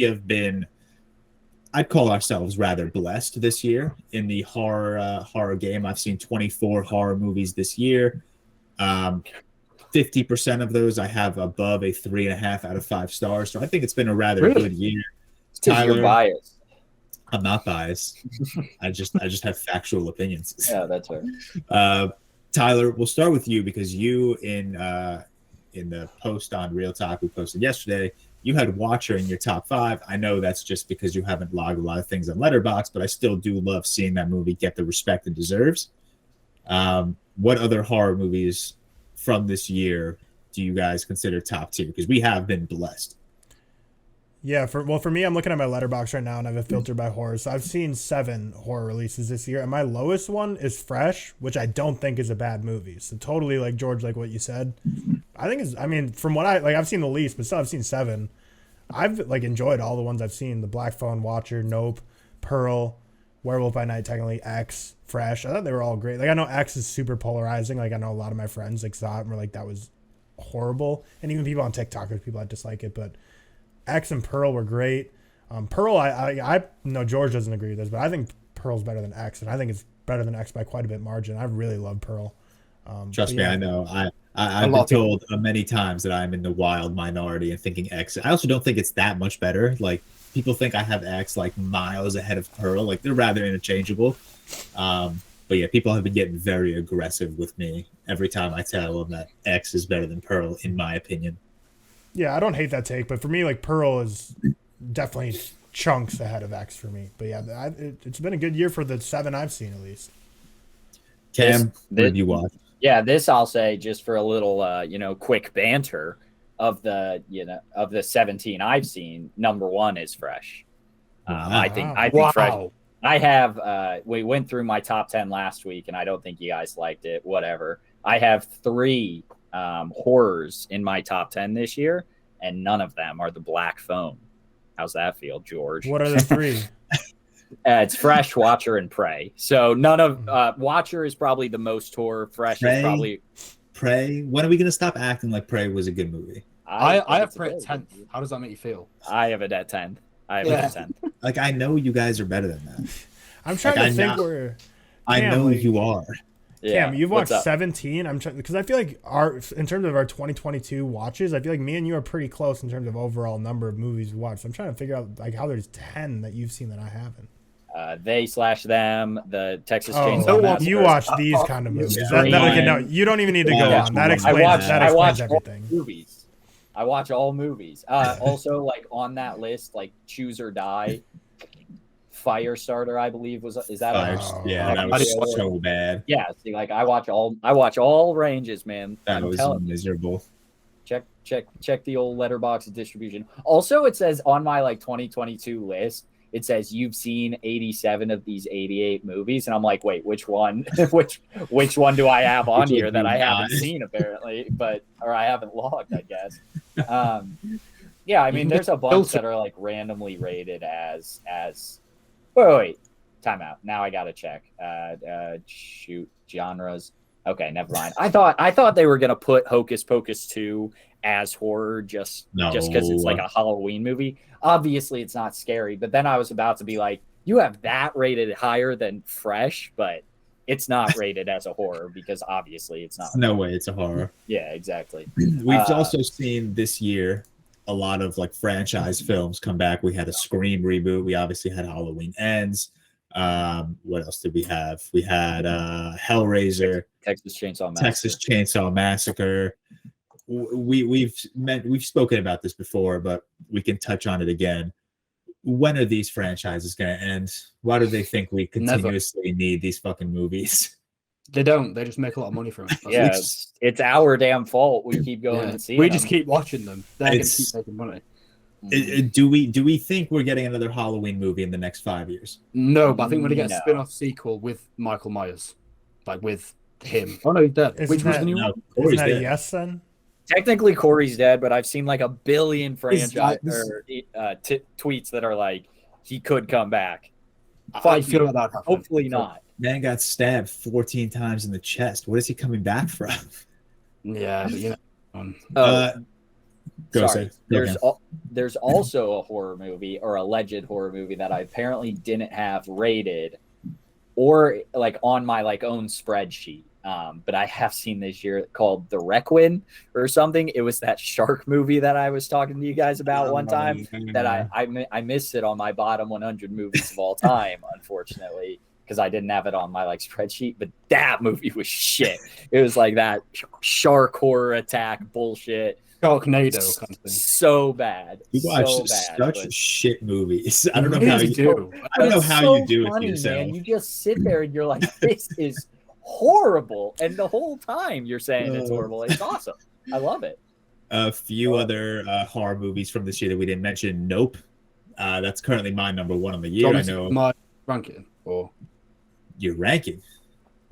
have been, I'd call ourselves rather blessed this year in the horror game. I've seen 24 horror movies this year. 50% of those I have above a 3.5 out of 5 stars. So I think it's been a rather good year. Tyler, you're biased. I'm not biased. I just have factual opinions. Yeah, that's right. Tyler, we'll start with you because you in the post on ReelTok we posted yesterday, you had Watcher in your top 5. I know that's just because you haven't logged a lot of things on Letterboxd, but I still do love seeing that movie get the respect it deserves. What other horror movies from this year do you guys consider top tier? Because we have been blessed. Yeah, for me, I'm looking at my Letterboxd right now, and I have a filter by horror. So I've seen 7 horror releases this year, and my lowest one is Fresh, which I don't think is a bad movie. So totally, like George, like what you said, I think is. I mean, from what I've seen the least, but still I've seen 7. I've enjoyed all the ones I've seen: The Black Phone, Watcher, Nope, Pearl, Werewolf by Night, technically X, Fresh. I thought they were all great. Like I know X is super polarizing. Like I know a lot of my friends saw it and were like that was horrible, and even people on TikTok, there's people that dislike it, but X and Pearl were great. Pearl, I know George doesn't agree with this, but I think Pearl's better than X, and I think it's better than X by quite a bit margin. I really love Pearl. Trust me, I know. I've been told many times that I'm in the wild minority and thinking X. I also don't think it's that much better. Like people think I have X like miles ahead of Pearl. Like they're rather interchangeable. But yeah, people have been getting very aggressive with me every time I tell them that X is better than Pearl, in my opinion. Yeah, I don't hate that take, but for me, like Pearl is definitely chunks ahead of X for me. But yeah, it's been a good year for the 7 I've seen at least. Cam, what have you watched? Yeah, this I'll say just for a little, quick banter of the 17 I've seen. Number 1 is Fresh. I think Fresh. I have. We went through my top 10 last week, and I don't think you guys liked it. Whatever. I have 3 horrors in my top 10 this year, and none of them are The Black Phone. How's that feel, George? What are the 3? It's Fresh, Watcher, and Prey. So none of Watcher is probably the most horror. Fresh is probably Prey. When are we gonna stop acting like Prey was a good movie? I have Prey at 10th. How does that make you feel? I have it at 10th. I have it at 10th. Like I know you guys are better than that. I'm trying to think I know you are. Yeah, Cam, you've watched 17. I'm trying because I feel like in terms of our 2022 watches, I feel like me and you are pretty close in terms of overall number of movies we watched. I'm trying to figure out like how there's 10 that you've seen that I haven't. They/them, the Texas Chainsaw Massacre. You watch these kind of movies. No, you don't you need to go on. That explains everything. Movies. I watch all movies. Also, like on that list, like Choose or Die. Firestarter, I believe is that that was so bad. Yeah, see, like I watch all ranges, man. That was miserable. Check the old Letterboxd distribution. Also, it says on my 2022 list, it says you've seen 87 of these 88 movies, and I'm like, wait, which one? which one do I have on here that I haven't seen apparently, or I haven't logged, I guess. Yeah, I mean, there's a bunch that are randomly rated as. Wait. Time out. Now I gotta check. Shoot, genres. Okay, never mind. I thought they were gonna put Hocus Pocus 2 as horror just because it's like a Halloween movie. Obviously, it's not scary. But then I was about to be like, you have that rated higher than Fresh, but it's not rated as a horror because obviously it's not. No way, it's a horror. Yeah, exactly. We've also seen this year a lot of franchise films come back. We had a Scream reboot. We obviously had Halloween Ends. What else did we have? We had Hellraiser, Texas Chainsaw Massacre. We've spoken about this before, but we can touch on it again. When are these franchises going to end? Why do they think we continuously need these fucking movies? They don't. They just make a lot of money from it. Yeah, it's our damn fault. We keep going and seeing. We just keep watching them. They're going to keep making money. Do we think we're getting another Halloween movie in the next 5 years? No, but I think we're going to get a spin-off sequel with Michael Myers, with him. Oh no, he's dead. Which was the new one? Isn't that a yes then? Technically, Corey's dead, but I've seen a billion tweets that are he could come back. I feel like that happened. Hopefully not. Man got stabbed 14 times in the chest. What is he coming back from? Yeah, but There's also a horror movie or alleged horror movie that I apparently didn't have rated or like on my like own spreadsheet. But I have seen this year called The Requiem or something. It was that shark movie that I was talking to you guys about one time that I missed it on my bottom 100 movies of all time, unfortunately, because I didn't have it on my like spreadsheet. But that movie was shit. It was like that shark horror attack bullshit. Sharknado kind of thing. So bad. You watch such shit movies. I don't know how you do. I don't know how you do it to yourself. Man. You just sit there and you're like, this is horrible, and the whole time you're saying it's horrible. It's awesome. I love it. A few other horror movies from this year that we didn't mention. Nope. That's currently my number one on the year. I know my ranking or your ranking.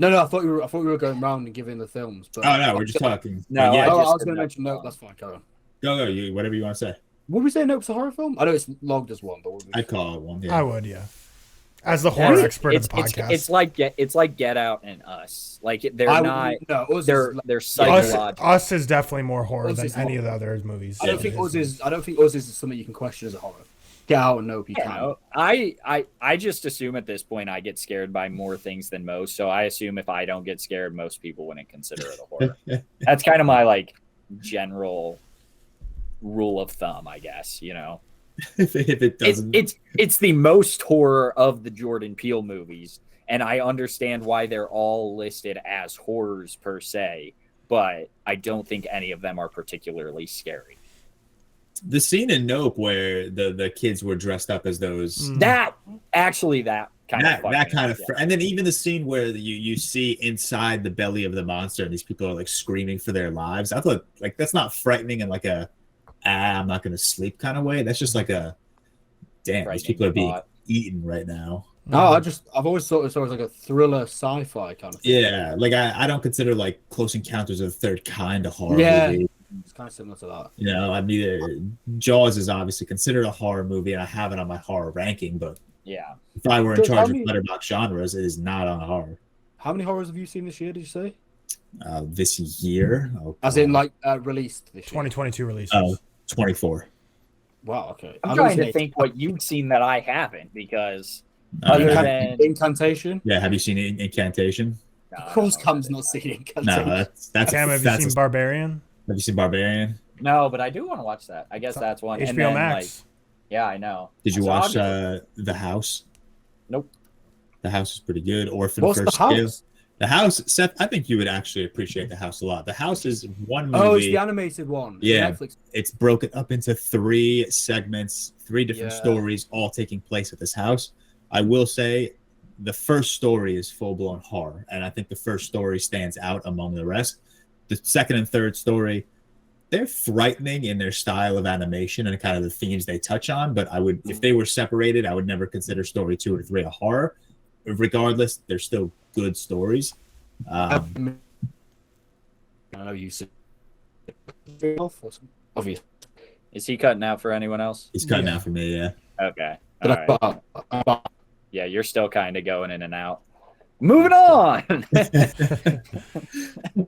No, I thought we were going round and giving the films. But no, we're just talking. No, yeah, I was going to mention Nope. That's fine. Go on. Go. You whatever you want to say. Would we say Nope's a horror film? I know it's logged as one, but I'd call it one. Yeah. I would, yeah. As the horror expert of the podcast, it's like Get Out and Us. Like they're psychological. Us is definitely more horror than any of the other movies. I don't think Us is something you can question as a horror. Get Out and Nope, you can. I just assume at this point I get scared by more things than most. So I assume if I don't get scared, most people wouldn't consider it a horror. That's kind of my like general rule of thumb, I guess. You know. if it doesn't, it's the most horror of the Jordan Peele movies, and I understand why they're all listed as horrors per se, but I don't think any of them are particularly scary. The scene in Nope where the kids were dressed up as those that kind of and then even the scene where you see inside the belly of the monster and these people are like screaming for their lives. I thought like that's not frightening and like a I'm not going to sleep kind of way. That's just like a damn. These people are being eaten right now. No, I've always thought it was like a thriller sci-fi kind of thing. Yeah, like I don't consider like Close Encounters of the Third Kind a horror movie. It's kind of similar to that. You know, I mean, Jaws is obviously considered a horror movie, and I have it on my horror ranking. But yeah, if I were in charge of letterbox genres, it is not on horror. How many horrors have you seen this year? Did you say? This year, as in like released this year. 2022 releases. Oh, 24. Wow. Okay. I'm trying to think what you've seen that I haven't because other than Incantation. Yeah. Have you seen Incantation? No, of course, Cam's not seen Incantation. No, that's Cam, have you seen Barbarian? Have you seen Barbarian? No, but I do want to watch that. I guess that's one. HBO and then, Max. Yeah, I know. Did you watch The House? Nope. The House is pretty good. Orphan What's First The House? Kill. The House, Seth, I think you would actually appreciate The House a lot. The House is one movie. Oh, it's the animated one. Yeah. Netflix. It's broken up into 3 segments, 3 different stories, all taking place at this house. I will say the first story is full-blown horror, and I think the first story stands out among the rest. The second and third story, they're frightening in their style of animation and kind of the themes they touch on, but I would, if they were separated, I would never consider story 2 or 3 a horror. Regardless, they're still good stories. I know you said obvious. Is he cutting out for anyone else? He's cutting out for me, yeah. Okay. All right. Yeah, you're still kind of going in and out. Moving on.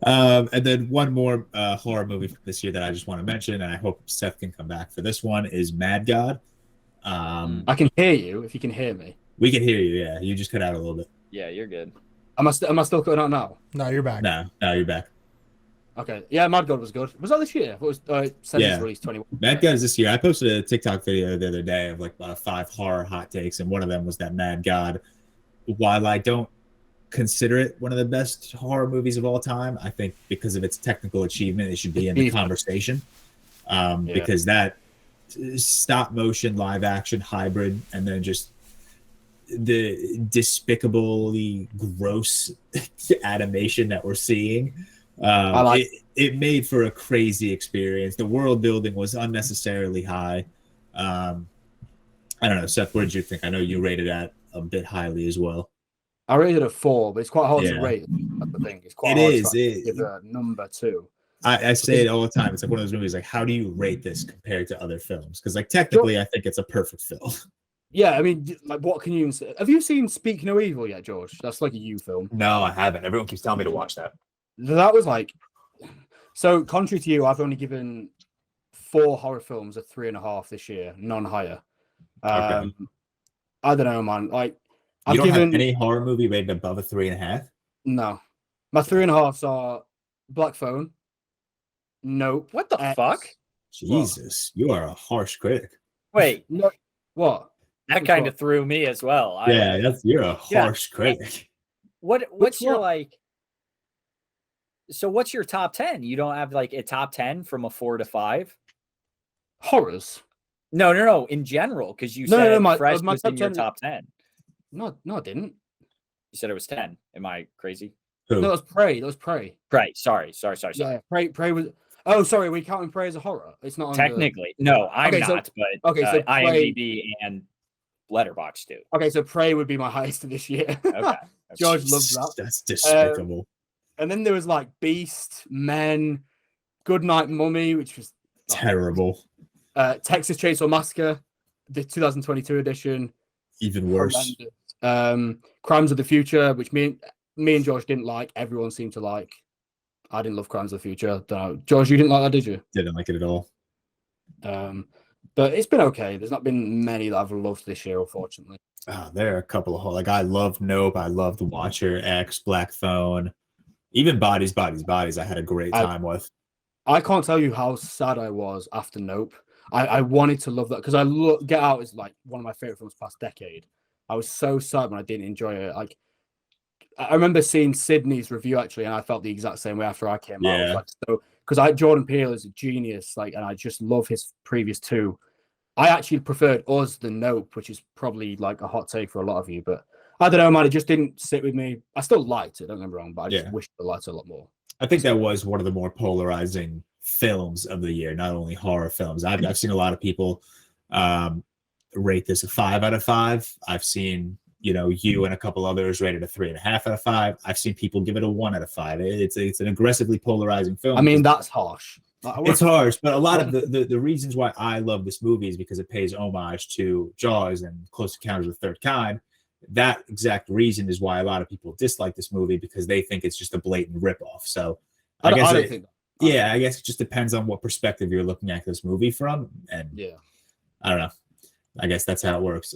And then one more horror movie from this year that I just want to mention, and I hope Seth can come back for this one, is Mad God. I can hear you if you can hear me. We can hear you, yeah. You just cut out a little bit. Yeah, you're good. Am I still cutting out now? No, you're back. No, you're back. Okay. Yeah, Mad God was good. Was that this year? It was released 21. Mad God is this year. I posted a TikTok video the other day of like 5 horror hot takes, and one of them was that Mad God. While I don't consider it one of the best horror movies of all time, I think because of its technical achievement, it should be in the conversation. Because that stop motion, live action, hybrid, and then just the despicably gross animation that we're seeing. It made for a crazy experience. The world building was unnecessarily high. I don't know, Seth, what did you think? I know you rated that a bit highly as well. I rated it a 4, but it's quite hard to rate. That's the thing. It's quite hard to give a number 2. I say it all the time. It's like one of those movies. Like, how do you rate this compared to other films? Because, like, technically, I think it's a perfect film. Yeah, I mean, like, what can you even say? Have you seen Speak No Evil yet, George? That's like a you film. No, I haven't. Everyone keeps telling me to watch that. That was like, so contrary to you, I've only given 4 horror films are 3.5 this year, none higher. Okay. I don't know, man. Like, You don't have any horror movie rated above a 3.5? No. My 3.5s are Black Phone. Nope. What the fuck? Jesus, you are a harsh critic. Wait, No. What? that kind of threw me as well. You're a harsh critic. What's your like? So what's your top 10? You don't have like a top 10 from a 4 to 5? Horrors. No. In general, because you said Fresh was in your top 10. No, I didn't. You said it was 10. Am I crazy? Who? No, that was Prey. Prey. Sorry. Yeah, Prey was. Oh, sorry. We counting Prey as a horror? It's not technically. No, I'm not. But okay, so IMDb and Letterboxd do. Okay, so Prey would be my highest this year. Okay. George loves that. That's despicable. And then there was like Beast, Men, Goodnight Mummy, which was terrible. Texas Chainsaw Massacre, the 2022 edition. Even worse. Crimes of the Future, which me and George didn't like. Everyone seemed to like. I didn't love Crimes of the Future. George, you didn't like that, did you? Didn't like it at all. But it's been okay. There's not been many that I've loved this year, unfortunately. There are a couple of like I loved Nope. I loved Watcher, X, Black Phone, even Bodies. I had a great time with. I can't tell you how sad I was after Nope. I wanted to love that because Get Out is like one of my favorite films past decade. I was so sad when I didn't enjoy it. Like, I remember seeing Sydney's review actually, and I felt the exact same way after I came out. I was like, because Jordan Peele is a genius, like, and I just love his previous two. I actually preferred Us than Nope, which is probably like a hot take for a lot of you, but I don't know, man. It just didn't sit with me. I still liked it, don't get me wrong, but I just wished I liked it a lot more. I think that was one of the more polarizing films of the year, not only horror films. I've seen a lot of people rate this a 5 out of 5. I've seen, you and a couple others rated a 3.5 out of 5. I've seen people give it a 1 out of 5. It's an aggressively polarizing film. I mean, that's harsh. It's harsh, but a lot of the reasons why I love this movie is because it pays homage to Jaws and Close Encounters of the Third Kind. That exact reason is why a lot of people dislike this movie, because they think it's just a blatant ripoff. So I guess it just depends on what perspective you're looking at this movie from. And I don't know. I guess that's how it works.